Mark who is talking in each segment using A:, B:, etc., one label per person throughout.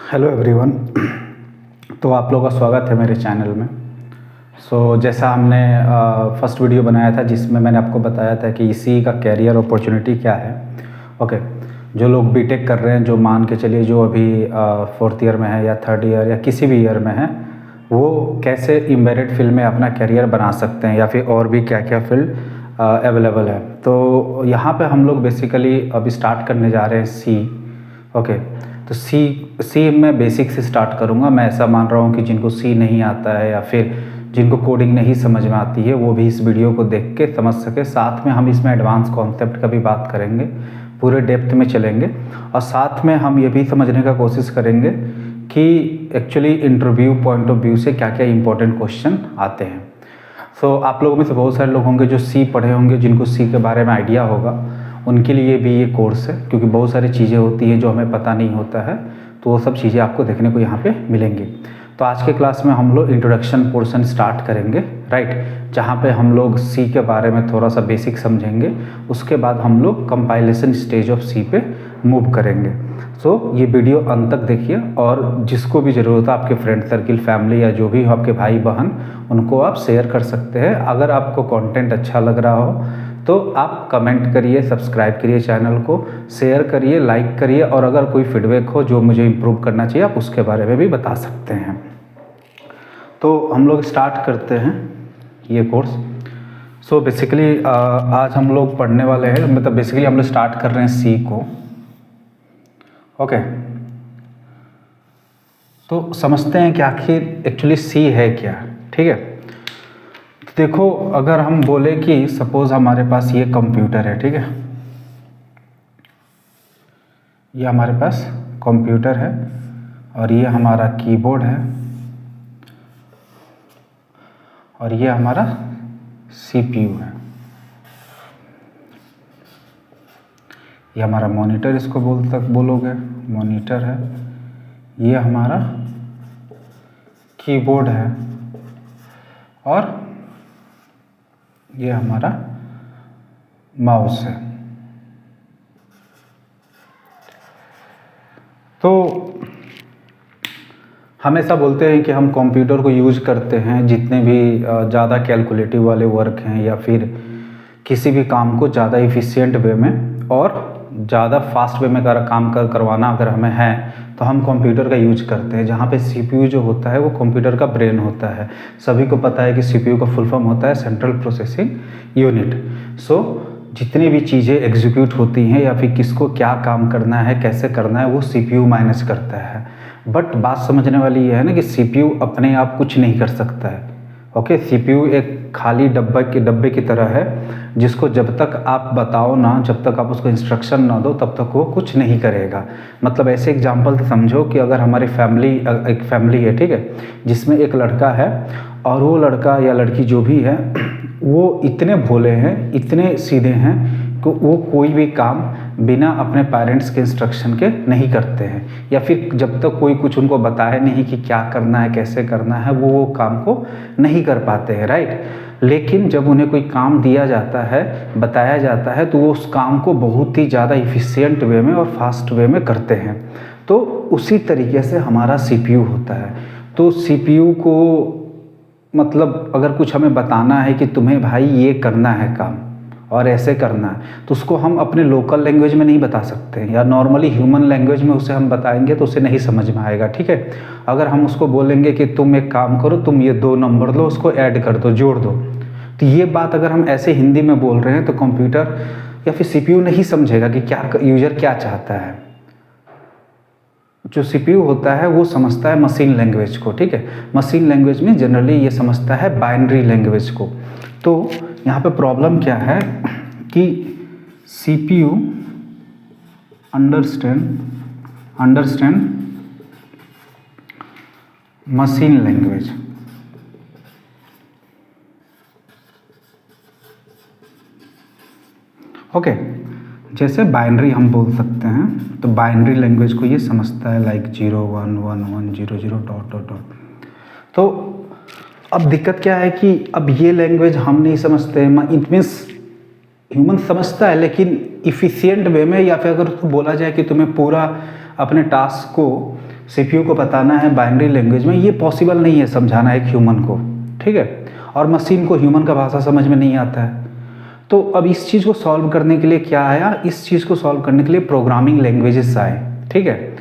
A: Hello everyone. तो आप लोगों का स्वागत है मेरे चैनल में। जैसा हमने फर्स्ट वीडियो बनाया था जिसमें मैंने आपको बताया था कि इसी का कैरियर अपॉर्चुनिटी क्या है। ओके, जो लोग बीटेक कर रहे हैं, जो मान के चलिए जो अभी फोर्थ ईयर में है या थर्ड ईयर या किसी भी ईयर में है, वो कैसे एम्बेडेड फील्ड में अपना कैरियर बना सकते हैं या फिर और भी क्या क्या फील्ड अवेलेबल है। तो यहाँ पे हम लोग बेसिकली अभी स्टार्ट करने जा रहे हैं सी। ओके, तो सी मैं बेसिक से स्टार्ट करूँगा। मैं ऐसा मान रहा हूँ कि जिनको सी नहीं आता है या फिर जिनको कोडिंग नहीं समझ में आती है वो भी इस वीडियो को देख के समझ सके। साथ में हम इसमें एडवांस कॉन्सेप्ट का भी बात करेंगे, पूरे डेप्थ में चलेंगे और साथ में हम ये भी समझने का कोशिश करेंगे कि actually interview point of view से क्या क्या इंपॉर्टेंट क्वेश्चन आते हैं। आप लोगों में से बहुत सारे लोग होंगे जो सी पढ़े होंगे, जिनको सी के बारे में आइडिया होगा, उनके लिए भी ये कोर्स है, क्योंकि बहुत सारी चीज़ें होती हैं जो हमें पता नहीं होता है, तो वो सब चीज़ें आपको देखने को यहाँ पे मिलेंगी। तो आज के क्लास में हम लोग इंट्रोडक्शन पोर्शन स्टार्ट करेंगे, राइट, जहाँ पे हम लोग सी के बारे में थोड़ा सा बेसिक समझेंगे। उसके बाद हम लोग कंपाइलेशन स्टेज ऑफ सी पे मूव करेंगे। ये वीडियो अंत तक देखिए और जिसको भी ज़रूरत है आपके फ्रेंड सर्किल, फैमिली या जो भी हो आपके भाई बहन, उनको आप शेयर कर सकते हैं। अगर आपको कंटेंट अच्छा लग रहा हो तो आप कमेंट करिए, सब्सक्राइब करिए चैनल को, शेयर करिए, लाइक करिए और अगर कोई फीडबैक हो जो मुझे इम्प्रूव करना चाहिए आप उसके बारे में भी बता सकते हैं। तो हम लोग स्टार्ट करते हैं ये कोर्स। बेसिकली आज हम लोग पढ़ने वाले हैं, मतलब बेसिकली हम लोग स्टार्ट कर रहे हैं सी को। ओके, तो समझते हैं कि आखिर एक्चुअली सी है क्या। ठीक है, देखो अगर हम बोले कि सपोज हमारे पास ये कंप्यूटर है, ठीक है, ये हमारे पास कंप्यूटर है और ये हमारा कीबोर्ड है और ये हमारा सीपीयू है, ये हमारा मॉनिटर, इसको बोलोगे मॉनिटर है, ये हमारा कीबोर्ड है और ये हमारा माउस है। तो हमेशा बोलते हैं कि हम कंप्यूटर को यूज करते हैं जितने भी ज़्यादा कैलकुलेटिव वाले वर्क हैं या फिर किसी भी काम को ज़्यादा इफ़िशिएंट वे में और ज़्यादा फास्ट वे में करवाना अगर हमें है तो हम कंप्यूटर का यूज करते हैं, जहाँ पे सीपीयू जो होता है वो कंप्यूटर का ब्रेन होता है। सभी को पता है कि सीपीयू का फुल फॉर्म होता है सेंट्रल प्रोसेसिंग यूनिट। जितनी भी चीज़ें एग्जीक्यूट होती हैं या फिर किसको क्या काम करना है, कैसे करना है, वो सीपीयू मैनेज करता है। बट बात समझने वाली ये है ना कि सीपीयू अपने आप कुछ नहीं कर सकता है। ओके, सीपीयू एक खाली डब्बे की तरह है जिसको जब तक आप बताओ ना, जब तक आप उसको इंस्ट्रक्शन ना दो तब तक वो कुछ नहीं करेगा। मतलब ऐसे एग्जांपल समझो कि अगर हमारी एक फैमिली है, ठीक है, जिसमें एक लड़का है और वो लड़का या लड़की जो भी है वो इतने भोले हैं, इतने सीधे हैं कि वो कोई भी काम बिना अपने पेरेंट्स के इंस्ट्रक्शन के नहीं करते हैं, या फिर जब तक कोई कुछ उनको बताए नहीं कि क्या करना है, कैसे करना है, वो काम को नहीं कर पाते हैं, राइट। लेकिन जब उन्हें कोई काम दिया जाता है, बताया जाता है, तो वो उस काम को बहुत ही ज़्यादा इफ़िशिएंट वे में और फास्ट वे में करते हैं। तो उसी तरीके से हमारा सीपीयू होता है। तो सीपीयू को मतलब अगर कुछ हमें बताना है कि तुम्हें भाई ये करना है काम और ऐसे करना है, तो उसको हम अपने लोकल लैंग्वेज में नहीं बता सकते या नॉर्मली ह्यूमन लैंग्वेज में उसे हम बताएंगे तो उसे नहीं समझ में आएगा। ठीक है, अगर हम उसको बोलेंगे कि तुम एक काम करो, तुम ये 2 नंबर लो, उसको ऐड कर दो, जोड़ दो, तो ये बात अगर हम ऐसे हिंदी में बोल रहे हैं तो कंप्यूटर या फिर सीपीयू नहीं समझेगा कि क्या यूजर क्या चाहता है। जो सीपीयू होता है वो समझता है मशीन लैंग्वेज को। ठीक है, मशीन लैंग्वेज में जनरली ये समझता है बाइनरी लैंग्वेज को। तो यहाँ पे प्रॉब्लम क्या है कि CPU understand machine language. Okay, जैसे बाइनरी हम बोल सकते हैं, तो बाइनरी लैंग्वेज को ये समझता है लाइक 0 1 1 1 0 0 डॉट डॉट डॉट। तो अब दिक्कत क्या है कि अब ये लैंग्वेज हम नहीं समझते हैं, इट मीन्स ह्यूमन समझता है लेकिन इफ़िशिएंट वे में, या फिर अगर उसको बोला जाए कि तुम्हें पूरा अपने टास्क को सीपीयू को बताना है बाइनरी लैंग्वेज में, ये पॉसिबल नहीं है समझाना एक ह्यूमन को, ठीक है। और मशीन को ह्यूमन का भाषा समझ में नहीं आता है। तो अब इस चीज़ को सॉल्व करने के लिए क्या आया, इस चीज़ को सॉल्व करने के लिए प्रोग्रामिंग लैंग्वेजेस आए, ठीक है।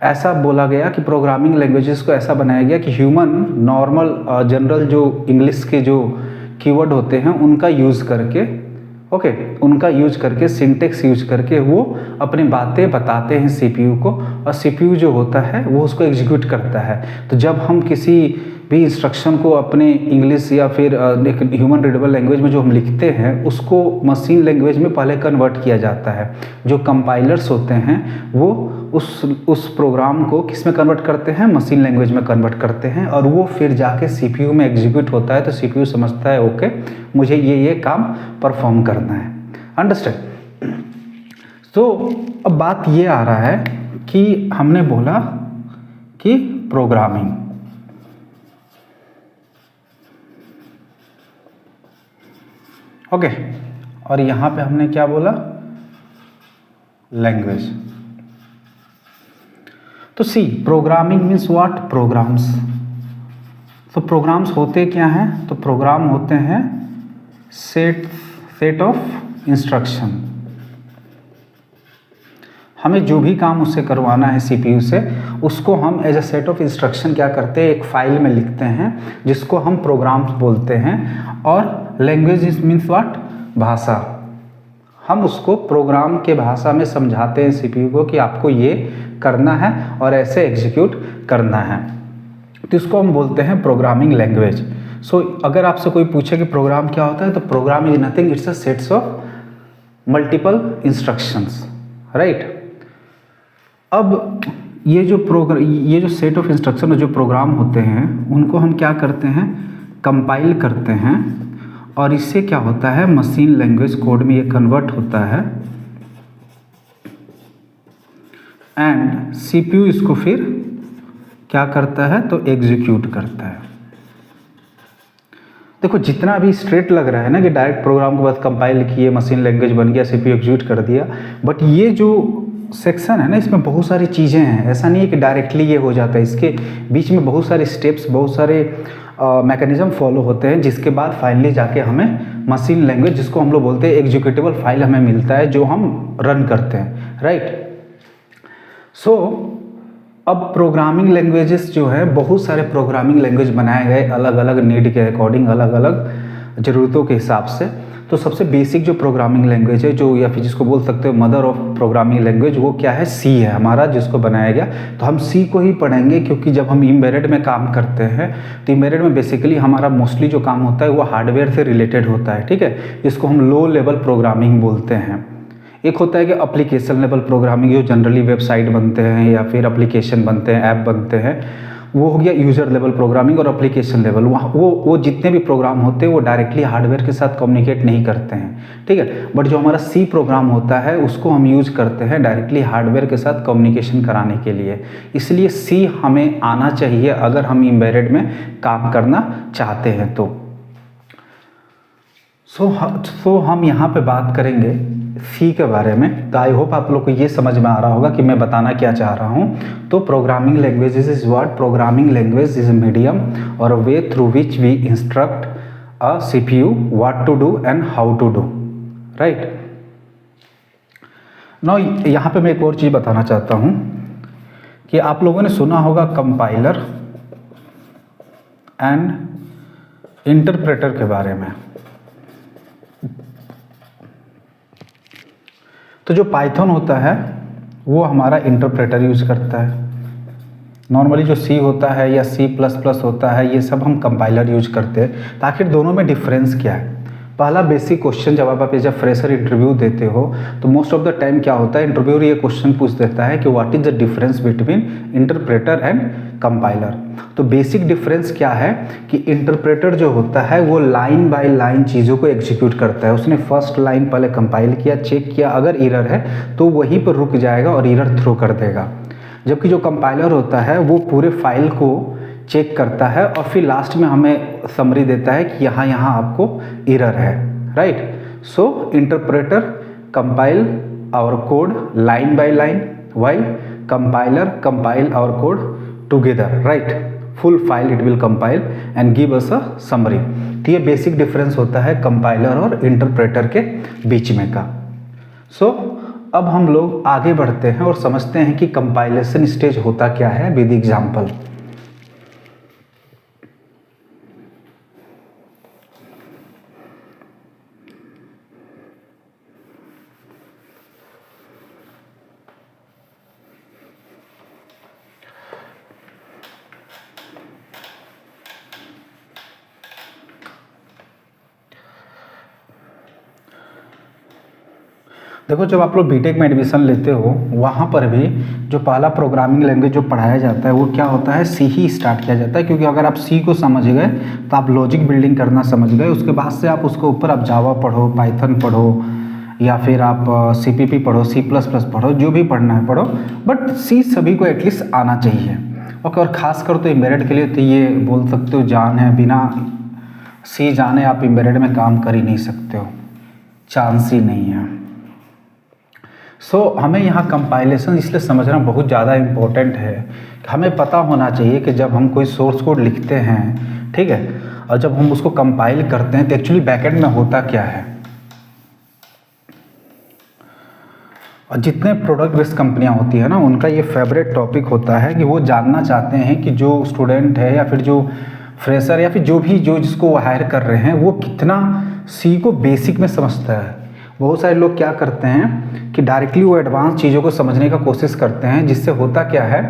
A: ऐसा बोला गया कि प्रोग्रामिंग लैंग्वेजेस को ऐसा बनाया गया कि ह्यूमन नॉर्मल जनरल जो इंग्लिश के जो कीवर्ड होते हैं उनका यूज़ करके, ओके, उनका यूज करके, सिंटेक्स यूज करके वो अपनी बातें बताते हैं सीपीयू को, और सीपीयू जो होता है वो उसको एग्जीक्यूट करता है। तो जब हम किसी भी इंस्ट्रक्शन को अपने इंग्लिश या फिर एक ह्यूमन रीडेबल लैंग्वेज में जो हम लिखते हैं उसको मशीन लैंग्वेज में पहले कन्वर्ट किया जाता है। जो कंपाइलर्स होते हैं वो उस प्रोग्राम को किस में कन्वर्ट करते हैं, मशीन लैंग्वेज में कन्वर्ट करते हैं, और वो फिर जाके सीपीयू में एग्जीक्यूट होता है। तो सीपीयू समझता है ओके मुझे ये काम परफॉर्म करना है। अंडरस्टैंड। तो अब बात ये आ रहा है कि हमने बोला कि प्रोग्रामिंग, ओके, और यहाँ पे हमने क्या बोला, लैंग्वेज। तो C programming means what, programs. तो प्रोग्राम्स होते क्या हैं, तो प्रोग्राम होते हैं सेट ऑफ इंस्ट्रक्शन। हमें जो भी काम उससे करवाना है सीपीयू से, उसको हम as a set of instruction क्या करते हैं, एक फाइल में लिखते हैं जिसको हम प्रोग्राम्स बोलते हैं। और लैंग्वेज इज मीन्स व्हाट, भाषा। हम उसको प्रोग्राम के भाषा में समझाते हैं सीपीयू को कि आपको ये करना है और ऐसे एग्जीक्यूट करना है। तो इसको हम बोलते हैं प्रोग्रामिंग लैंग्वेज। सो अगर आपसे कोई पूछे कि प्रोग्राम क्या होता है, तो program is nothing, it's a sets of multiple instructions, right. अब ये जो सेट ऑफ इंस्ट्रक्शन जो प्रोग्राम होते हैं उनको हम क्या करते हैं, कंपाइल करते हैं, और इससे क्या होता है, मशीन लैंग्वेज कोड में ये कन्वर्ट होता है, एंड सीपीयू इसको फिर क्या करता है, तो एग्जीक्यूट करता है। देखो जितना अभी स्ट्रेट लग रहा है ना कि डायरेक्ट प्रोग्राम के बाद कंपाइल किए, मशीन लैंग्वेज बन गया, सीपीयू एग्जीक्यूट कर दिया, बट ये जो सेक्शन है ना इसमें बहुत सारी चीज़ें हैं। ऐसा नहीं है कि डायरेक्टली ये हो जाता है, इसके बीच में बहुत सारे स्टेप्स, बहुत सारे मैकेनिज्म फॉलो होते हैं, जिसके बाद फाइनली जाके हमें मशीन लैंग्वेज, जिसको हम लोग बोलते हैं एग्जीक्यूटेबल फाइल, हमें मिलता है जो हम रन करते हैं, राइट। सो अब प्रोग्रामिंग लैंग्वेजेस जो है, बहुत सारे प्रोग्रामिंग लैंग्वेज बनाए गए अलग अलग नीड के अकॉर्डिंग, अलग अलग ज़रूरतों के हिसाब से। तो सबसे बेसिक जो प्रोग्रामिंग लैंग्वेज है, जो या फिर जिसको बोल सकते हो मदर ऑफ प्रोग्रामिंग लैंग्वेज, वो क्या है, सी है हमारा, जिसको बनाया गया। तो हम सी को ही पढ़ेंगे, क्योंकि जब हम एम्बेडेड में काम करते हैं तो एम्बेडेड में बेसिकली हमारा मोस्टली जो काम होता है वो हार्डवेयर से रिलेटेड होता है, ठीक है। इसको हम लो लेवल प्रोग्रामिंग बोलते हैं। एक होता है कि एप्लीकेशन लेवल प्रोग्रामिंग, जो जनरली वेबसाइट बनते हैं या फिर एप्लीकेशन बनते हैं, ऐप बनते हैं, वो हो गया यूज़र लेवल प्रोग्रामिंग। और एप्लीकेशन लेवल वो जितने भी प्रोग्राम होते हैं वो डायरेक्टली हार्डवेयर के साथ कम्युनिकेट नहीं करते हैं, ठीक है। बट जो हमारा सी प्रोग्राम होता है उसको हम यूज़ करते हैं डायरेक्टली हार्डवेयर के साथ कम्युनिकेशन कराने के लिए। इसलिए सी हमें आना चाहिए अगर हम एम्बेडेड में काम करना चाहते हैं तो। सो हम यहाँ पे बात करेंगे सी के बारे में। तो आई होप आप लोग को ये समझ में आ रहा होगा कि मैं बताना क्या चाह रहा हूँ। तो programming language is what, programming language is medium और way through which we instruct a CPU what to do and how to do, right. Now यहाँ पे मैं एक और चीज़ बताना चाहता हूँ कि आप लोगों ने सुना होगा कंपाइलर एंड इंटरप्रेटर के बारे में। तो जो पाइथन होता है वो हमारा इंटरप्रेटर यूज़ करता है। नॉर्मली जो सी होता है या C++ होता है, ये सब हम कंपाइलर यूज करते हैं। तो आखिर दोनों में डिफरेंस क्या है? पहला बेसिक क्वेश्चन, जब आप जब फ्रेशर इंटरव्यू देते हो तो मोस्ट ऑफ द टाइम क्या होता है, इंटरव्यूअर ये क्वेश्चन पूछ देता है कि what is the difference between interpreter and compiler. तो बेसिक डिफरेंस क्या है कि इंटरप्रेटर जो होता है वो लाइन बाय लाइन चीज़ों को एग्जीक्यूट करता है। उसने फर्स्ट लाइन पहले कंपाइल किया, चेक किया, अगर एरर है तो वहीं पर रुक जाएगा और एरर थ्रो कर देगा। जबकि जो कंपाइलर होता है वो पूरे फाइल को चेक करता है और फिर लास्ट में हमें समरी देता है कि यहाँ यहाँ आपको एरर है, right. So interpreter compile our code line by line, while compiler compile our code together, right? full file it will compile and give us a summary। तो ये बेसिक डिफरेंस होता है कंपाइलर और इंटरप्रेटर के बीच में का। सो अब हम लोग आगे बढ़ते हैं और समझते हैं कि कंपाइलेशन स्टेज होता क्या है विद एग्जांपल। देखो, जब आप लोग बीटेक में एडमिशन लेते हो वहाँ पर भी जो पहला प्रोग्रामिंग लैंग्वेज जो पढ़ाया जाता है वो क्या होता है, सी ही स्टार्ट किया जाता है, क्योंकि अगर आप सी को समझ गए तो आप लॉजिक बिल्डिंग करना समझ गए। उसके बाद से आप उसके ऊपर आप जावा पढ़ो, पाइथन पढ़ो, या फिर आप CPP पढ़ो, C++ पढ़ो, जो भी पढ़ना है पढ़ो, बट सी सभी को एटलीस्ट आना चाहिए। ओके, और ख़ासकर तो एम्बेडेड के लिए तो ये बोल सकते हो जान है, बिना सी जाने आप एम्बेडेड में काम कर ही नहीं सकते हो, चांस ही नहीं है। सो हमें यहाँ कंपाइलेशन इसलिए समझना बहुत ज़्यादा इम्पोर्टेंट है। हमें पता होना चाहिए कि जब हम कोई सोर्स कोड लिखते हैं, ठीक है, और जब हम उसको कंपाइल करते हैं तो एक्चुअली बैकएंड में होता क्या है। और जितने प्रोडक्ट बेस्ड कंपनियां होती है ना, उनका ये फेवरेट टॉपिक होता है कि वो जानना चाहते हैं कि जो स्टूडेंट है या फिर जो फ्रेशर या फिर जो भी जो जिसको हायर कर रहे हैं वो कितना सी को बेसिक में समझता है। बहुत सारे लोग क्या करते हैं कि डायरेक्टली वो एडवांस चीज़ों को समझने का कोशिश करते हैं, जिससे होता क्या है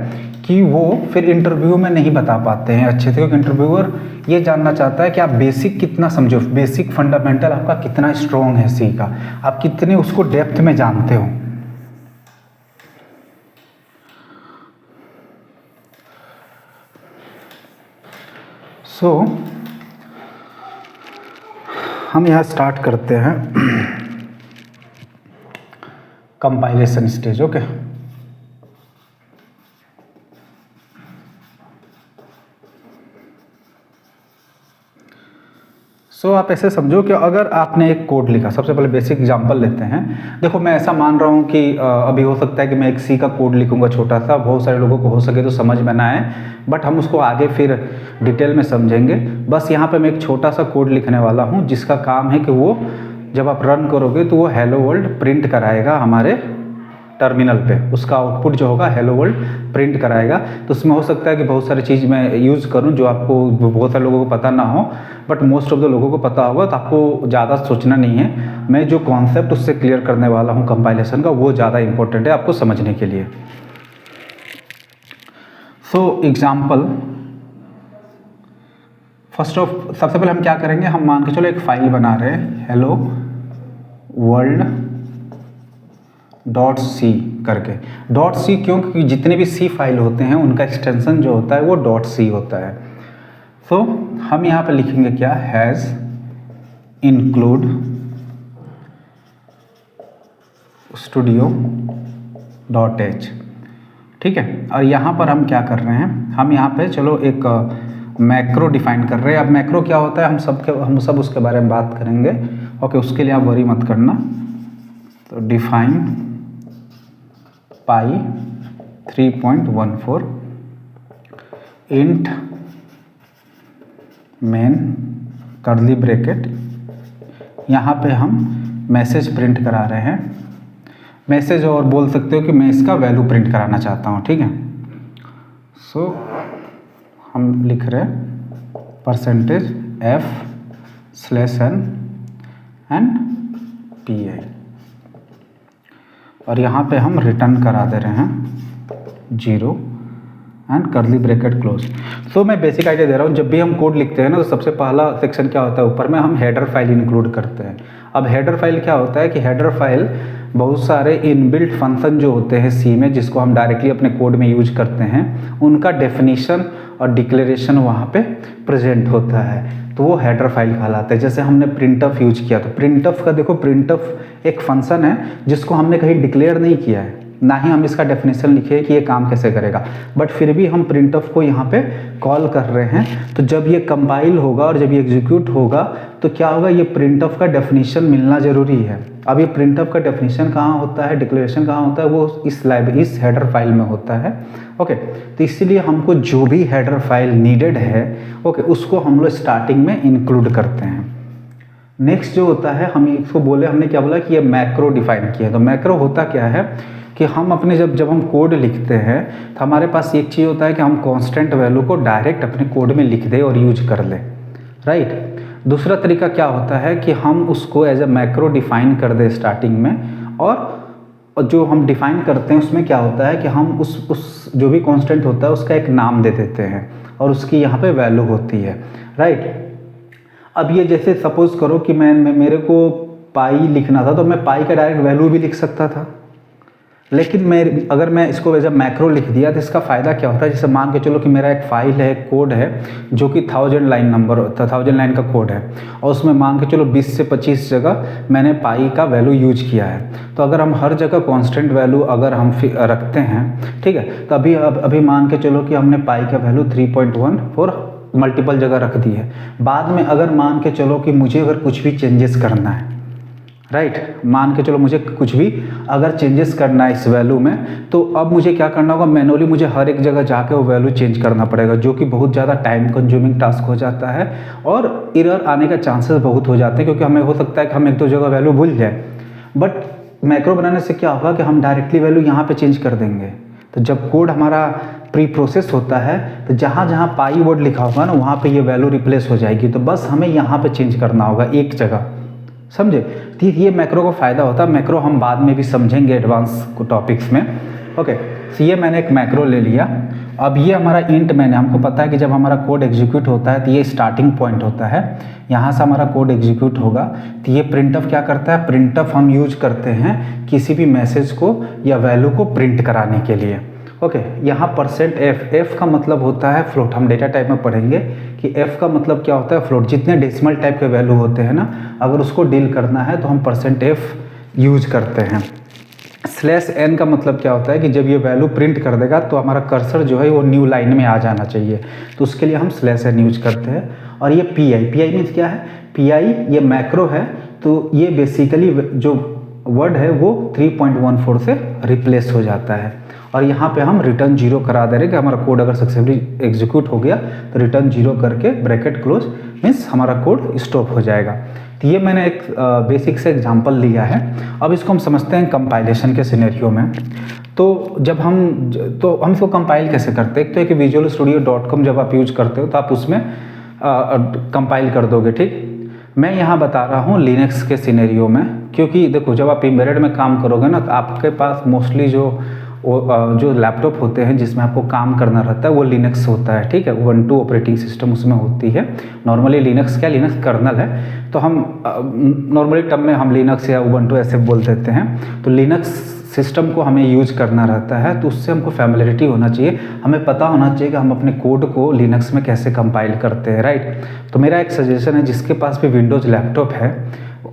A: कि वो फिर इंटरव्यू में नहीं बता पाते हैं अच्छे से, क्योंकि इंटरव्यूअर ये जानना चाहता है कि आप बेसिक कितना समझो, बेसिक फंडामेंटल आपका कितना स्ट्रॉन्ग है सी का, आप कितने उसको डेप्थ में जानते हो। सो हम यहाँ स्टार्ट करते हैं कंपाइलेशन स्टेज। ओके, सो आप ऐसे समझो कि अगर आपने एक कोड लिखा, सबसे पहले बेसिक एग्जांपल लेते हैं। देखो, मैं ऐसा मान रहा हूँ कि अभी हो सकता है कि मैं एक सी का कोड लिखूंगा छोटा सा, बहुत सारे लोगों को हो सके तो समझ में ना आए, बट हम उसको आगे फिर डिटेल में समझेंगे। बस यहाँ पे मैं एक छोटा सा कोड लिखने वाला हूँ जिसका काम है कि वो जब आप रन करोगे तो वो हेलो वर्ल्ड प्रिंट कराएगा हमारे टर्मिनल पे, उसका आउटपुट जो होगा हेलो वर्ल्ड प्रिंट कराएगा। तो उसमें हो सकता है कि बहुत सारी चीज़ मैं यूज़ करूं जो आपको बहुत सारे लोगों को पता ना हो, बट मोस्ट ऑफ द लोगों को पता होगा, तो आपको ज़्यादा सोचना नहीं है। मैं जो कॉन्सेप्ट उससे क्लियर करने वाला हूं कंपाइलेशन का, वो ज़्यादा इंपॉर्टेंट है आपको समझने के लिए। सो एग्जाम्पल, सबसे पहले हम क्या करेंगे, हम मान के चलो एक फाइल बना रहे हैं हेलो वर्ल्ड .c करके। .c क्यों? क्योंकि जितने भी सी फाइल होते हैं उनका एक्सटेंशन जो होता है वो .c होता है। तो हम यहाँ पे लिखेंगे क्या, हैज़ इंक्लूड स्टूडियो .h, ठीक है। और यहाँ पर हम क्या कर रहे हैं, हम यहाँ पे चलो एक मैक्रो डिफाइन कर रहे हैं। अब मैक्रो क्या होता है हम सब उसके बारे में बात करेंगे। ओके, उसके लिए आप वरी मत करना। तो डिफाइन पाई 3.14 इंट मेन कर्ली ब्रैकेट, यहाँ पे हम मैसेज प्रिंट करा रहे हैं, मैसेज, और बोल सकते हो कि मैं इसका वैल्यू प्रिंट कराना चाहता हूँ, ठीक है। सो हम लिख रहे हैं %f/n एंड PI, और यहाँ पे हम रिटर्न करा दे रहे हैं 0 एंड कर्ली ब्रैकेट क्लोज। तो मैं बेसिक आइडिया दे रहा हूँ, जब भी हम कोड लिखते हैं ना तो सबसे पहला सेक्शन क्या होता है, ऊपर में हम हेडर फाइल इंक्लूड करते हैं। अब हेडर फाइल क्या होता है कि हेडर फाइल बहुत सारे इनबिल्ट फंक्शन जो होते हैं सी में, जिसको हम डायरेक्टली अपने कोड में यूज करते हैं, उनका डेफिनेशन और डिक्लेरेशन वहाँ पे प्रेजेंट होता है, तो वो हेडर फाइल कहलाता है। जैसे हमने प्रिंटफ यूज किया, तो प्रिंटफ का देखो, प्रिंटफ एक फंक्शन है जिसको हमने कहीं डिक्लेयर नहीं किया है, ना ही हम इसका डेफिनेशन लिखे कि ये काम कैसे करेगा, बट फिर भी हम प्रिंटफ को यहाँ पे कॉल कर रहे हैं। तो जब ये कंपाइल होगा और जब ये एग्जीक्यूट होगा तो क्या होगा, ये प्रिंटफ का डेफिनेशन मिलना ज़रूरी है। अब ये प्रिंटफ का डेफिनेशन कहाँ होता है, डिक्लेरेशन कहाँ होता है, वो इस हेडर फाइल में होता है। ओके, तो इसीलिए हमको जो भी हेडर फाइल नीडेड है, ओके, उसको हम लोग स्टार्टिंग में इंक्लूड करते हैं। नेक्स्ट जो होता है, हम इसको बोले, हमने क्या बोला कि ये मैक्रो डिफाइन किया। तो मैक्रो होता क्या है कि हम अपने जब हम कोड लिखते हैं तो हमारे पास एक चीज़ होता है कि हम कांस्टेंट वैल्यू को डायरेक्ट अपने कोड में लिख दें और यूज कर लें, राइट। दूसरा तरीका क्या होता है कि हम उसको एज ए मैक्रो डिफाइन कर दें स्टार्टिंग में, और जो हम डिफाइन करते हैं उसमें क्या होता है कि हम उस जो भी कांस्टेंट होता है उसका एक नाम दे देते हैं और उसकी यहाँ पे वैल्यू होती है, राइट। अब ये जैसे सपोज करो कि मेरे को पाई लिखना था, तो मैं पाई का डायरेक्ट वैल्यू भी लिख सकता था, लेकिन अगर मैं इसको एज मैक्रो लिख दिया तो इसका फ़ायदा क्या होता है, जैसे मान के चलो कि मेरा एक फाइल है, एक कोड है जो कि 1000 लाइन का कोड है, और उसमें मान के चलो 20 से 25 जगह मैंने पाई का वैल्यू यूज किया है। तो अगर हम हर जगह कांस्टेंट वैल्यू अगर हम रखते हैं, ठीक है, तो अभी मान के चलो कि हमने पाई का वैल्यू 3.14 मल्टीपल जगह रख दी है। बाद में अगर मान के चलो कि मुझे अगर कुछ भी चेंजेस करना है, राइट, मान के चलो मुझे कुछ भी अगर चेंजेस करना है इस वैल्यू में, तो अब मुझे क्या करना होगा, मैनुअली मुझे हर एक जगह जाके वो वैल्यू चेंज करना पड़ेगा, जो कि बहुत ज़्यादा टाइम कंज्यूमिंग टास्क हो जाता है और एरर आने का चांसेस बहुत हो जाते हैं, क्योंकि हमें हो सकता है कि हम एक दो जगह वैल्यू भूल जाए। बट मैक्रो बनाने से क्या होगा कि हम डायरेक्टली वैल्यू यहाँ पर चेंज कर देंगे। तो जब कोड हमारा प्री प्रोसेस होता है तो जहाँ जहाँ पाई वर्ड लिखा होगा ना, वहाँ पे ये वैल्यू रिप्लेस हो जाएगी। तो बस हमें यहाँ पे चेंज करना होगा एक जगह, समझे। तो ये मैक्रो का फ़ायदा होता है। मैक्रो हम बाद में भी समझेंगे एडवांस को टॉपिक्स में। ओके, तो ये मैंने एक मैक्रो ले लिया। अब ये हमारा इंट मैंने, हमको पता है कि जब हमारा कोड एग्जीक्यूट होता है तो ये स्टार्टिंग पॉइंट होता है, यहाँ से हमारा कोड एग्जीक्यूट होगा। तो ये प्रिंटफ क्या करता है, प्रिंटफ हम यूज करते हैं किसी भी मैसेज को या वैल्यू को प्रिंट कराने के लिए। ओके, यहाँ %f का मतलब होता है फ्लोट। हम डेटा टाइप में पढ़ेंगे कि f का मतलब क्या होता है, फ्लोट। जितने डेसिमल टाइप के वैल्यू होते हैं ना, अगर उसको डील करना है तो हम %f यूज करते हैं। /n का मतलब क्या होता है कि जब ये वैल्यू प्रिंट कर देगा तो हमारा कर्सर जो है वो न्यू लाइन में आ जाना चाहिए, तो उसके लिए हम /n यूज करते हैं। और ये PI मीन्स क्या है, PI ये मैक्रो है, तो ये बेसिकली जो वर्ड है वो 3.14 से रिप्लेस हो जाता है। और यहाँ पे हम रिटर्न 0 करा दे रहे हैं कि हमारा कोड अगर सक्सेसफुली एग्जीक्यूट हो गया तो रिटर्न 0 करके ब्रैकेट क्लोज, मीन्स हमारा कोड स्टॉप हो जाएगा। तो ये मैंने एक बेसिक से एग्जांपल लिया है। अब इसको हम समझते हैं कंपाइलेशन के सिनेरियो में। तो जब हम इसको कंपाइल कैसे करते हैं, एक तो एक visualstudio.com जब आप यूज करते हो तो आप उसमें कंपाइल कर दोगे, ठीक। मैं यहाँ बता रहा हूँ लिनक्स के सिनेरियो में, क्योंकि देखो जब आप एम्बेडेड में काम करोगे ना तो आपके पास मोस्टली जो लैपटॉप होते हैं जिसमें आपको काम करना रहता है वो लिनक्स होता है, ठीक है। उबंटू ऑपरेटिंग सिस्टम उसमें होती है। नॉर्मली लिनक्स क्या, लिनक्स कर्नल है, तो हम नॉर्मली टर्म में हम लिनक्स या उबंटू ऐसे बोल देते हैं। तो लिनक्स सिस्टम को हमें यूज करना रहता है, तो उससे हमको फैमिलियरिटी होना चाहिए, हमें पता होना चाहिए कि हम अपने कोड को लिनक्स में कैसे कंपाइल करते हैं, राइट। तो मेरा एक सजेशन है, जिसके पास भी विंडोज़ लैपटॉप है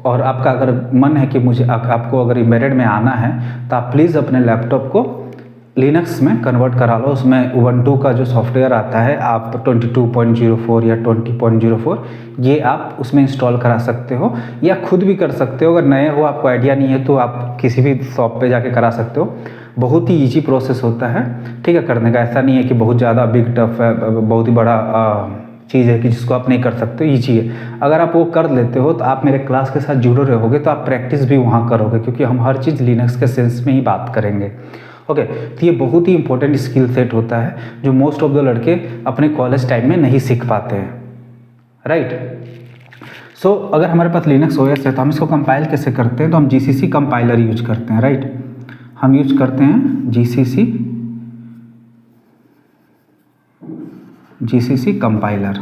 A: और आपका अगर मन है कि आपको अगर एम्बेडेड में आना है, तो आप प्लीज़ अपने लैपटॉप को लिनक्स में कन्वर्ट करा लो। उसमें उबंटू का जो सॉफ्टवेयर आता है, आप 22.04 या 20.04 ये आप उसमें इंस्टॉल करा सकते हो, या खुद भी कर सकते हो। अगर नए हो, आपको आइडिया नहीं है, तो आप किसी भी शॉप पे जाके करा सकते हो। बहुत ही ईजी प्रोसेस होता है, ठीक है, करने का। ऐसा नहीं है कि बहुत ज़्यादा बिग टफ है, बहुत ही बड़ा चीज़ है कि जिसको आप नहीं कर सकते, ईजी है। अगर आप वो कर लेते हो तो आप मेरे क्लास के साथ जुड़े रहोगे, तो आप प्रैक्टिस भी वहाँ करोगे, क्योंकि हम हर चीज़ लिनक्स के सेंस में ही बात करेंगे। ओके, तो ये बहुत ही इंपॉर्टेंट स्किल सेट होता है जो मोस्ट ऑफ द लड़के अपने कॉलेज टाइम में नहीं सीख पाते हैं, राइट। सो अगर हमारे पास लिनक्स ओएस है तो हम इसको कंपाइल कैसे करते हैं, तो हम GCC कंपाइलर यूज करते हैं, राइट। हम यूज करते हैं GCC कंपाइलर।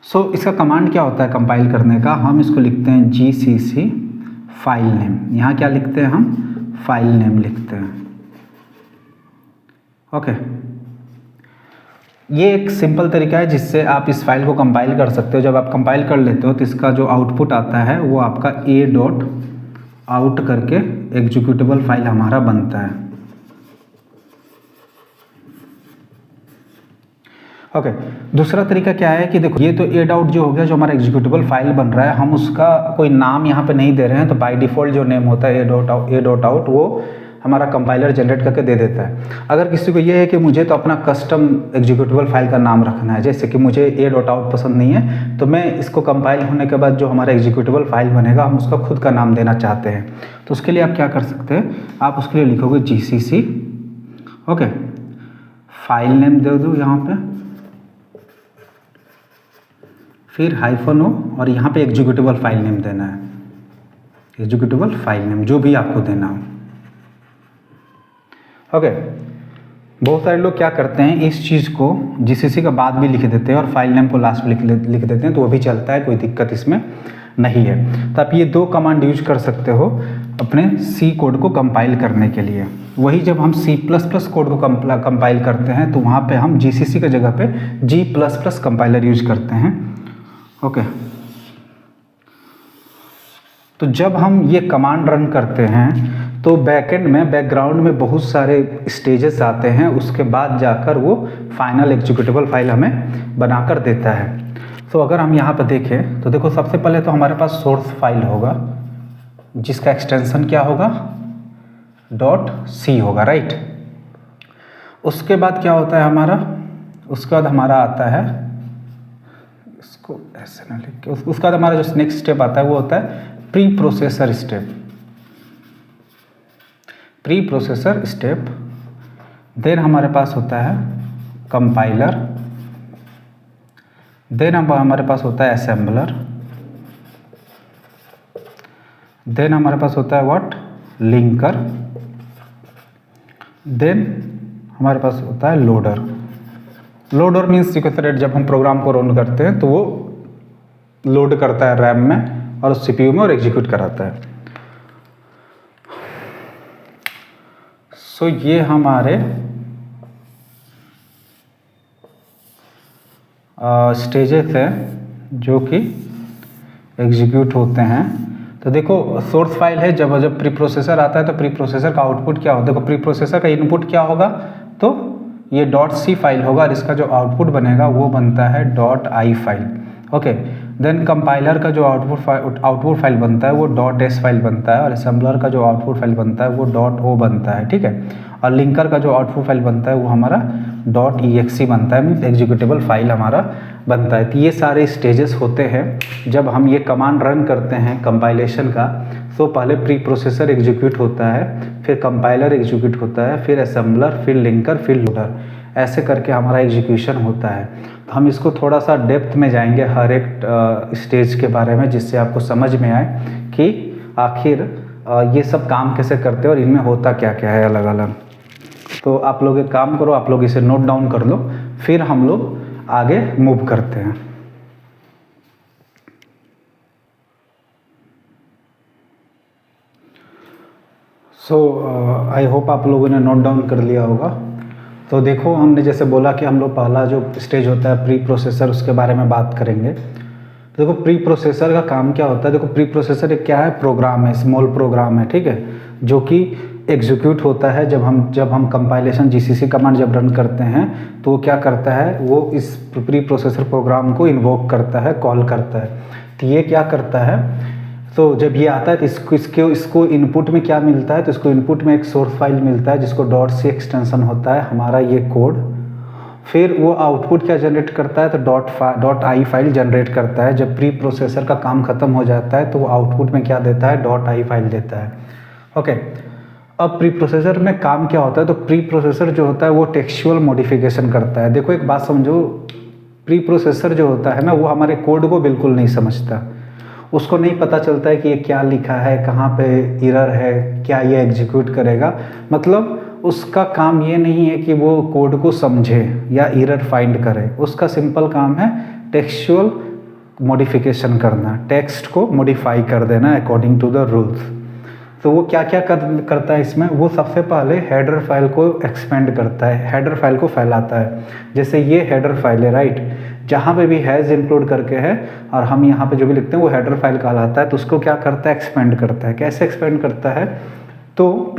A: सो इसका कमांड क्या होता है कंपाइल करने का, हम इसको लिखते हैं GCC फाइल नेम। यहाँ क्या लिखते हैं, हम फाइल नेम लिखते हैं। ओके, ये एक सिंपल तरीका है जिससे आप इस फाइल को कंपाइल कर सकते हो। जब आप कंपाइल कर लेते हो तो इसका जो आउटपुट आता है वो आपका a.out करके एग्जीक्यूटेबल फाइल हमारा बनता है। ओके दूसरा तरीका क्या है कि देखो ये तो ए डाउट जो हो गया, जो हमारा एग्जीक्यूटेबल फाइल बन रहा है, हम उसका कोई नाम यहाँ पे नहीं दे रहे हैं, तो बाय डिफ़ॉल्ट जो नेम होता है ए डॉट आउट वो हमारा कंपाइलर जनरेट करके दे देता है। अगर किसी को ये है कि मुझे तो अपना कस्टम एग्जीक्यूटेबल फाइल का नाम रखना है, जैसे कि मुझे ए डॉट आउट पसंद नहीं है, तो मैं इसको कंपाइल होने के बाद जो हमारा एग्जीक्यूटेबल फाइल बनेगा हम उसका खुद का नाम देना चाहते हैं, तो उसके लिए आप क्या कर सकते हैं, आप उसके लिए लिखोगे GCC, ओके, फाइल नेम दे दो यहाँ पे, फिर -o और यहाँ पे एग्जीक्यूटेबल फाइल नेम देना है, एग्जीक्यूटेबल फाइल नेम जो भी आपको देना हो। ओके बहुत सारे लोग क्या करते हैं, इस चीज़ को GCC का बाद भी लिख देते हैं और फाइल नेम को लास्ट में लिख देते हैं, तो वो भी चलता है, कोई दिक्कत इसमें नहीं है। तो आप ये दो कमांड यूज कर सकते हो अपने C कोड को कंपाइल करने के लिए। वही जब हम C++ कोड को कंपाइल करते हैं तो वहाँ पे हम GCC की जगह पे G++ कंपाइलर यूज करते हैं। ओके तो जब हम ये कमांड रन करते हैं तो बैकएंड में बैकग्राउंड में बहुत सारे स्टेजेस आते हैं, उसके बाद जाकर वो फाइनल एग्जीक्यूटेबल फाइल हमें बनाकर देता है। तो अगर हम यहाँ पर देखें तो देखो सबसे पहले तो हमारे पास सोर्स फाइल होगा जिसका एक्सटेंशन क्या होगा, .c होगा, राइट। उसके बाद क्या होता है हमारा, उसके बाद हमारा आता है, इसको ऐसे ना लिख के, उसके बाद हमारा जो नेक्स्ट स्टेप आता है वो होता है preprocessor step, preprocessor step. Then हमारे पास होता है कंपाइलर, देन हमारे पास होता है असेंबलर, देन हमारे पास होता है व्हाट, लिंकर, देन हमारे पास होता है लोडर। लोडर मीन्स सिक्वेंसर, जब हम प्रोग्राम को रन करते हैं तो वो लोड करता है रैम में और CPU में और एग्जीक्यूट कराता है। सो ये हमारे स्टेजेस हैं जो कि एग्जीक्यूट होते हैं। तो देखो सोर्स फाइल है, जब प्री प्रोसेसर आता है तो प्री प्रोसेसर का आउटपुट क्या होगा, देखो प्री प्रोसेसर का इनपुट क्या होगा, तो ये .c फाइल होगा और इसका जो आउटपुट बनेगा वो बनता है .i file. Okay then compiler का जो आउटपुट फाइल बनता है वो .s फाइल बनता है और असेंबलर का जो आउटपुट फाइल बनता है वो .o बनता है, ठीक है। और लिंकर का जो आउटपुट फाइल बनता है वो हमारा .exe बनता है, मीन्स एग्जीक्यूटेबल फाइल हमारा बनता है। तो ये सारे स्टेजेस होते हैं जब हम ये कमांड रन करते हैं कंपाइलेशन का। तो पहले प्री प्रोसेसर एग्जीक्यूट होता है, फिर कंपाइलर एग्जीक्यूट होता है, फिर असेंबलर, फिर लिंकर, फिर लोडर, ऐसे करके हमारा एग्जीक्यूशन होता है। तो हम इसको थोड़ा सा डेप्थ में जाएंगे हर एक स्टेज के बारे में, जिससे आपको समझ में आए कि आखिर ये सब काम कैसे करते हैं और इनमें होता क्या क्या है अलग अलग। तो आप लोग एक काम करो, आप लोग इसे नोट डाउन कर लो, फिर हम लोग आगे मूव करते हैं। सो आई होप आप लोगों ने नोट डाउन कर लिया होगा। तो देखो हमने जैसे बोला कि हम लोग पहला जो स्टेज होता है प्री प्रोसेसर, उसके बारे में बात करेंगे। तो देखो प्री प्रोसेसर का काम क्या होता है, देखो प्री प्रोसेसर एक क्या है, प्रोग्राम है, स्मॉल प्रोग्राम है, ठीक है, जो कि एग्जीक्यूट होता है जब हम कंपाइलेशन GCC कमांड जब रन करते हैं तो वो क्या करता है, वो इस प्री प्रोसेसर प्रोग्राम को इन्वोक करता है, कॉल करता है। तो ये क्या करता है, तो जब ये आता है तो इसको इनपुट में क्या मिलता है, तो इसको इनपुट में एक सोर्स फाइल मिलता है जिसको .c एक्सटेंशन होता है हमारा ये कोड। फिर वो आउटपुट क्या जनरेट करता है, तो .i फाइल जनरेट करता है। जब प्री प्रोसेसर का काम खत्म हो जाता है तो वो आउटपुट में क्या देता है, .i फाइल देता है। ओके अब प्री प्रोसेसर में काम क्या होता है, तो प्री प्रोसेसर जो होता है वो टेक्सचुअल मॉडिफिकेशन करता है। देखो एक बात समझो, प्री प्रोसेसर जो होता है ना वो हमारे कोड को बिल्कुल नहीं समझता, उसको नहीं पता चलता है कि ये क्या लिखा है, कहाँ पे एरर है, क्या ये एग्जीक्यूट करेगा। मतलब उसका काम ये नहीं है कि वो कोड को समझे या एरर फाइंड करे, उसका सिंपल काम है टेक्सचुअल मॉडिफिकेशन करना, टेक्स्ट को मॉडिफाई कर देना अकॉर्डिंग टू द रूल्स। तो वो क्या क्या करता है इसमें, वो सबसे पहले हेडर फाइल को एक्सपेंड करता है, हेडर फाइल को फैलाता है। जैसे ये हेडर फाइल है, राइट, जहाँ पे भी हैज़ इंक्लूड करके है और हम यहाँ पे जो भी लिखते हैं वो हेडर फाइल कहलाता है। तो उसको क्या करता है, एक्सपेंड करता है। कैसे एक्सपेंड करता है, तो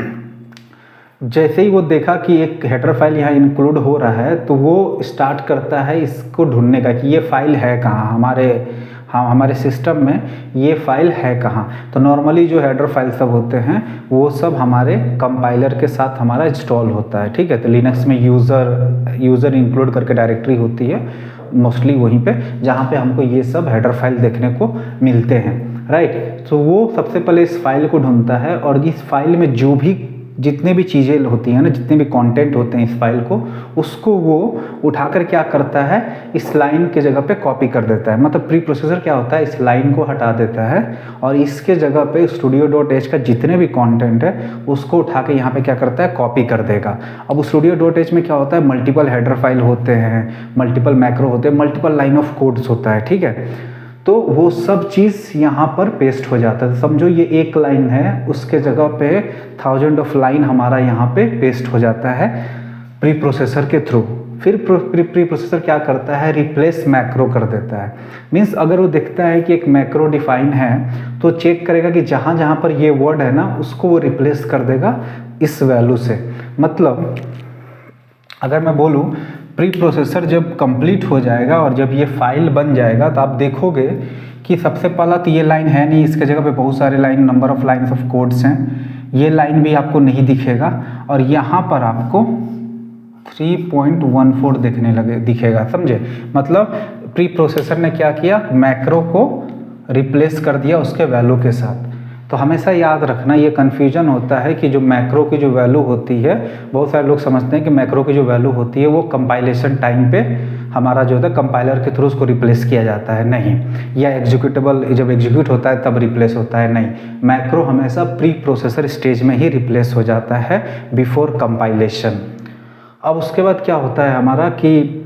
A: जैसे ही वो देखा कि एक हेडर फाइल यहाँ इंक्लूड हो रहा है तो वो स्टार्ट करता है इसको ढूंढने का कि ये फाइल है कहाँ हमारे सिस्टम में, ये फाइल है कहाँ। तो नॉर्मली जो हेडर फाइल सब होते हैं वो सब हमारे कंपाइलर के साथ हमारा इंस्टॉल होता है, ठीक है। तो लिनक्स में यूज़र इंक्लूड करके डायरेक्टरी होती है मोस्टली वहीं पे, जहाँ पे हमको ये सब हेडर फाइल देखने को मिलते हैं, राइट। तो वो सबसे पहले इस फाइल को ढूंढता है और इस फाइल में जो भी जितने भी चीज़ें होती हैं ना, जितने भी कंटेंट होते हैं इस फाइल को, उसको वो उठाकर क्या करता है, इस लाइन के जगह पे कॉपी कर देता है। मतलब प्री प्रोसेसर क्या होता है, इस लाइन को हटा देता है और इसके जगह पे studio.h का जितने भी कंटेंट है उसको उठा के यहाँ पे क्या करता है, कॉपी कर देगा। अब studio.h में क्या होता है, मल्टीपल हेडर फाइल होते हैं, मल्टीपल मैक्रो होते हैं, मल्टीपल लाइन ऑफ कोड्स होता है, ठीक है। तो वो सब चीज़ यहाँ पर पेस्ट हो जाता है। समझो ये एक लाइन है, उसके जगह पे 1000 ऑफ लाइन हमारा यहाँ पे पेस्ट हो जाता है प्री प्रोसेसर के थ्रू। फिर प्री प्रोसेसर क्या करता है, रिप्लेस मैक्रो कर देता है। मीन्स अगर वो देखता है कि एक मैक्रो डिफाइन है तो चेक करेगा कि जहाँ जहाँ पर ये वर्ड है ना उसको वो रिप्लेस कर देगा इस वैल्यू से। मतलब अगर मैं बोलूँ प्री प्रोसेसर जब कंप्लीट हो जाएगा और जब ये फाइल बन जाएगा तो आप देखोगे कि सबसे पहला तो ये लाइन है नहीं, इसके जगह पे बहुत सारे line, number of lines of codes हैं, ये लाइन भी आपको नहीं दिखेगा और यहाँ पर आपको 3.14 दिखेगा, समझे। मतलब प्री प्रोसेसर ने क्या किया, मैक्रो को रिप्लेस कर दिया उसके वैल्यू के साथ। तो हमेशा याद रखना, ये कन्फ्यूजन होता है कि जो मैक्रो की जो वैल्यू होती है, बहुत सारे लोग समझते हैं कि मैक्रो की जो वैल्यू होती है वो कंपाइलेशन टाइम पे हमारा जो होता है कंपाइलर के थ्रू उसको रिप्लेस किया जाता है, नहीं। या एग्जीक्यूटेबल जब एग्जीक्यूट होता है तब रिप्लेस होता है, नहीं। मैक्रो हमेशा प्री प्रोसेसर स्टेज में ही रिप्लेस हो जाता है बिफोर कंपाइलेशन। अब उसके बाद क्या होता है हमारा कि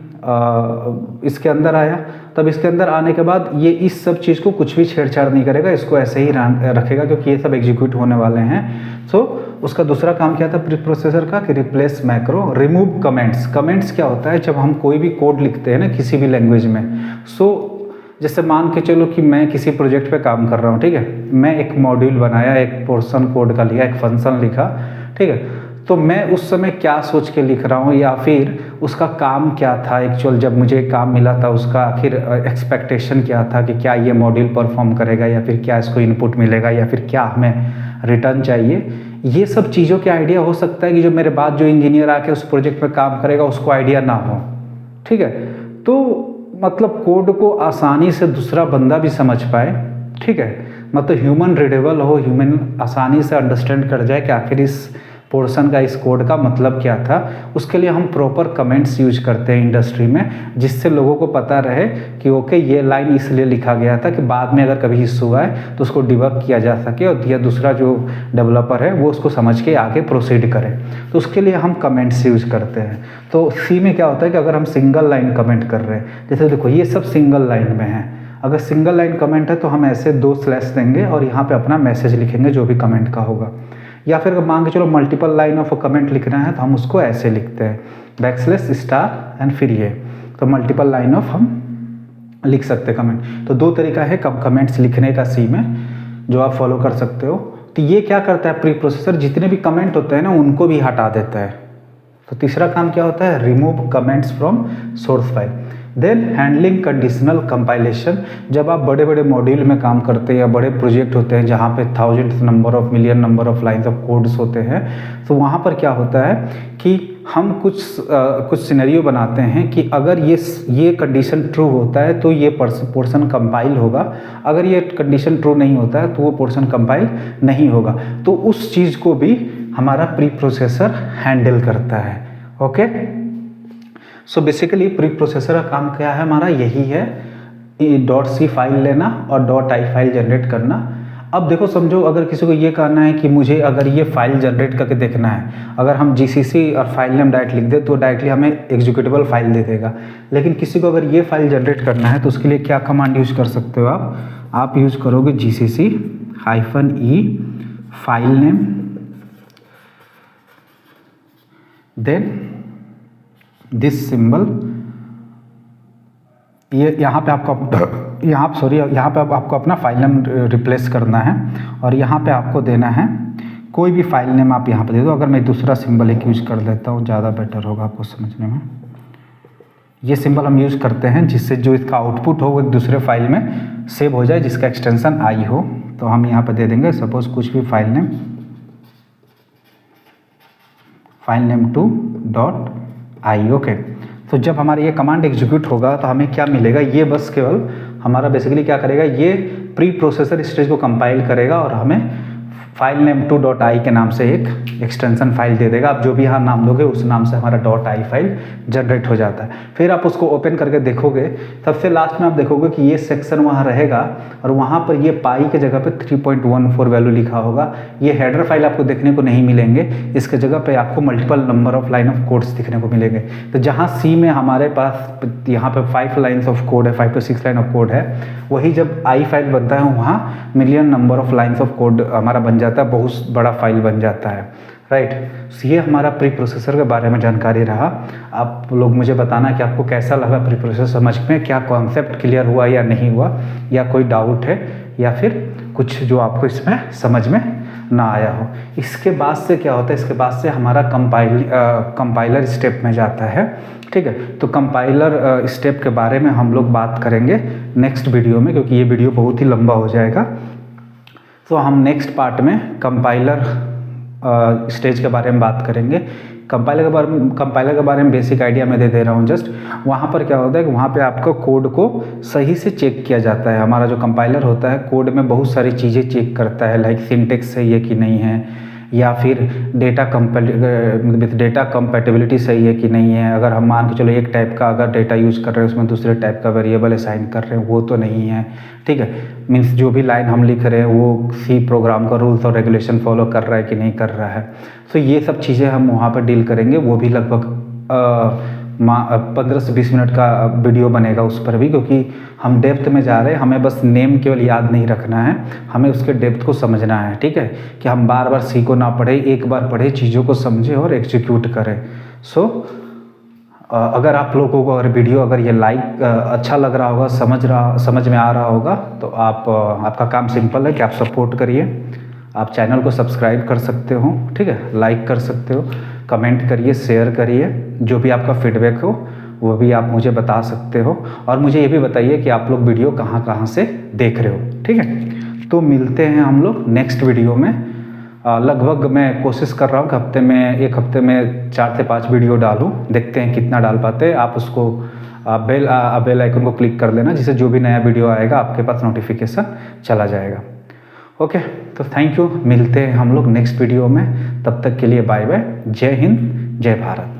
A: इसके अंदर आया, तब इसके अंदर आने के बाद ये इस सब चीज़ को कुछ भी छेड़छाड़ नहीं करेगा, इसको ऐसे ही रखेगा क्योंकि ये सब एग्जीक्यूट होने वाले हैं। सो उसका दूसरा काम क्या था प्री प्रोसेसर का, कि replace macro, remove comments. Comments क्या होता है, जब हम कोई भी कोड लिखते हैं ना किसी भी लैंग्वेज में, जैसे मान के चलो कि मैं किसी प्रोजेक्ट पे काम कर रहा हूँ, ठीक है। मैं एक मॉड्यूल बनाया, एक पोर्शन कोड का लिया, एक फंक्शन लिखा, ठीक है। तो मैं उस समय क्या सोच के लिख रहा हूँ या फिर उसका काम क्या था, एक्चुअल जब मुझे काम मिला था उसका आखिर एक्सपेक्टेशन क्या था कि क्या ये मॉड्यूल परफॉर्म करेगा या फिर क्या इसको इनपुट मिलेगा या फिर क्या हमें रिटर्न चाहिए। ये सब चीज़ों के आइडिया हो सकता है कि जो मेरे बाद जो इंजीनियर आके उस प्रोजेक्ट पे काम करेगा उसको आइडिया ना हो, ठीक है। तो मतलब कोड को आसानी से दूसरा बंदा भी समझ पाए, ठीक है। मतलब ह्यूमन रीडेबल हो, ह्यूमन आसानी से अंडरस्टैंड कर जाए कि आखिर इस पोर्शन का, इस कोड का मतलब क्या था। उसके लिए हम प्रॉपर कमेंट्स यूज करते हैं इंडस्ट्री में, जिससे लोगों को पता रहे कि ओके ये लाइन इसलिए लिखा गया था कि बाद में अगर कभी इशू आए तो उसको डिबग किया जा सके और या दूसरा जो डेवलपर है वो उसको समझ के आगे प्रोसीड करे। तो उसके लिए हम कमेंट्स यूज करते हैं। तो सी में क्या होता है कि अगर हम सिंगल लाइन कमेंट कर रहे हैं, जैसे देखो ये सब सिंगल लाइन में है, अगर सिंगल लाइन कमेंट है तो हम ऐसे 2 स्लैश देंगे और यहाँ पे अपना मैसेज लिखेंगे जो भी कमेंट का होगा। या फिर मान के चलो मल्टीपल लाइन ऑफ कमेंट लिखना है तो हम उसको ऐसे लिखते हैं, बैकस्लैश स्टार एंड फिर ये, तो मल्टीपल लाइन ऑफ हम लिख सकते हैं कमेंट। तो 2 तरीका है कमेंट्स लिखने का सी में, जो आप फॉलो कर सकते हो। तो ये क्या करता है प्री प्रोसेसर, जितने भी कमेंट होते हैं ना उनको भी हटा देता है। तो तीसरा काम क्या होता है, remove comments from source file. Then handling conditional compilation. जब आप बड़े बड़े मॉड्यूल में काम करते हैं या बड़े प्रोजेक्ट होते हैं जहाँ पे thousands number of, million number of lines of codes होते हैं, तो वहाँ पर क्या होता है कि हम कुछ सिनेरियो बनाते हैं कि अगर ये कंडीशन ट्रू होता है तो ये पोर्शन कंपाइल होगा, अगर ये कंडीशन ट्रू नहीं होता है तो वो पोर्शन कंपाइल नहीं होगा। तो उस चीज़ को भी हमारा प्री प्रोसेसर हैंडल करता है, okay. So basically pre processor का काम क्या है हमारा, यही है, .c फाइल लेना और .i फाइल जनरेट करना। अब देखो समझो अगर किसी को ये कहना है कि मुझे अगर ये फाइल जनरेट करके देखना है, अगर हम gcc और फाइल नेम डायरेक्ट लिख दे तो डायरेक्टली हमें एग्जीक्यूटेबल फाइल दे देगा। लेकिन किसी को अगर ये फाइल जनरेट करना है तो उसके लिए क्या कमांड यूज कर सकते हो आप यूज करोगे gcc -e file name, then this symbol, ये यहाँ पे आपको आपको अपना फाइल नेम रिप्लेस करना है और यहाँ पे आपको देना है कोई भी फाइल नेम आप यहाँ पर दे दो। अगर मैं दूसरा सिंबल एक यूज़ कर देता हूँ, ज़्यादा बेटर होगा आपको समझने में। ये सिंबल हम यूज़ करते हैं जिससे जो इसका आउटपुट हो वो एक दूसरे फाइल में सेव हो जाए, जिसका एक्सटेंशन आई हो। तो हम यहाँ पर दे देंगे सपोज कुछ भी फाइल नेम 2.i। ओके, तो जब हमारा ये कमांड एग्जीक्यूट होगा तो हमें क्या मिलेगा, ये बस केवल हमारा बेसिकली क्या करेगा, ये प्री प्रोसेसर स्टेज को कंपाइल करेगा और हमें फाइल नेम 2.i के नाम से एक एक्सटेंशन फाइल दे देगा। आप जो भी यहाँ नाम दोगे उस नाम से हमारा .i फाइल जनरेट हो जाता है। फिर आप उसको ओपन करके देखोगे, सबसे लास्ट में आप देखोगे कि ये सेक्शन वहाँ रहेगा और वहाँ पर ये पाई के जगह पे 3.14 वैल्यू लिखा होगा। ये हेडर फाइल आपको देखने को नहीं मिलेंगे, इसके जगह पे आपको multiple number of line of codes दिखने को मिलेंगे। तो जहाँ सी में हमारे पास यहाँ पे 5 लाइन्स ऑफ कोड है, 5 to 6 लाइन ऑफ कोड है, वही जब आई फाइल बनता है वहाँ million number of lines of code हमारा बन जाता है, बहुत बड़ा फाइल बन जाता है, राइट। ये हमारा प्री प्रोसेसर के बारे में जानकारी रहा। आप लोग मुझे बताना कि आपको कैसा लगा प्री प्रोसेसर समझ में, क्या कॉन्सेप्ट क्लियर हुआ या नहीं हुआ, या कोई डाउट है या फिर कुछ जो आपको इसमें समझ में ना आया हो। इसके बाद से क्या होता है, इसके बाद से हमारा कंपाइलर स्टेप में जाता है, ठीक है। तो कंपाइलर स्टेप के बारे में हम लोग बात करेंगे नेक्स्ट वीडियो में, क्योंकि ये वीडियो बहुत ही लंबा हो जाएगा। तो हम नेक्स्ट पार्ट में कंपाइलर स्टेज के बारे में बात करेंगे। कंपाइलर के बारे में बेसिक आइडिया मैं दे रहा हूँ जस्ट। वहाँ पर क्या होता है कि वहाँ पे आपका कोड को सही से चेक किया जाता है। हमारा जो कंपाइलर होता है कोड में बहुत सारी चीज़ें चेक करता है, लाइक सिंटेक्स सही है कि नहीं है, या फिर डेटा कंपैटिबिलिटी सही है कि नहीं है। अगर हम मान के चलो एक टाइप का अगर डेटा यूज़ कर रहे हैं उसमें दूसरे टाइप का वेरिएबल असाइन कर रहे हैं, वो तो नहीं है, ठीक है। मीन्स जो भी लाइन हम लिख रहे हैं वो सी प्रोग्राम का रूल्स और रेगुलेशन फॉलो कर रहा है कि नहीं कर रहा है। तो ये सब चीज़ें हम वहाँ पर डील करेंगे। वो भी लगभग 15 से 20 मिनट का वीडियो बनेगा उस पर भी, क्योंकि हम डेप्थ में जा रहे हैं। हमें बस नेम केवल याद नहीं रखना है, हमें उसके डेप्थ को समझना है, ठीक है। कि हम बार बार सी को ना पढ़े, एक बार पढ़े, चीज़ों को समझे और एग्जीक्यूट करें। सो अगर आप लोगों को अगर वीडियो अगर ये अच्छा लग रहा होगा, समझ में आ रहा होगा, तो आपका काम सिंपल है कि आप सपोर्ट करिए। आप चैनल को सब्सक्राइब कर सकते हो, ठीक है, लाइक कर सकते हो, कमेंट करिए, शेयर करिए। जो भी आपका फीडबैक हो वो भी आप मुझे बता सकते हो, और मुझे ये भी बताइए कि आप लोग वीडियो कहाँ से देख रहे हो, ठीक है। तो मिलते हैं हम लोग नेक्स्ट वीडियो में। लगभग मैं कोशिश कर रहा हूँ कि एक हफ्ते में 4 से 5 वीडियो डालूँ, देखते हैं कितना डाल पाते हैं। आप उसको बेल आइकन को क्लिक कर देना, जिससे जो भी नया वीडियो आएगा आपके पास नोटिफिकेशन चला जाएगा। ओके, तो थैंक यू। मिलते हैं हम लोग नेक्स्ट वीडियो में, तब तक के लिए बाय बाय। जय हिंद, जय भारत।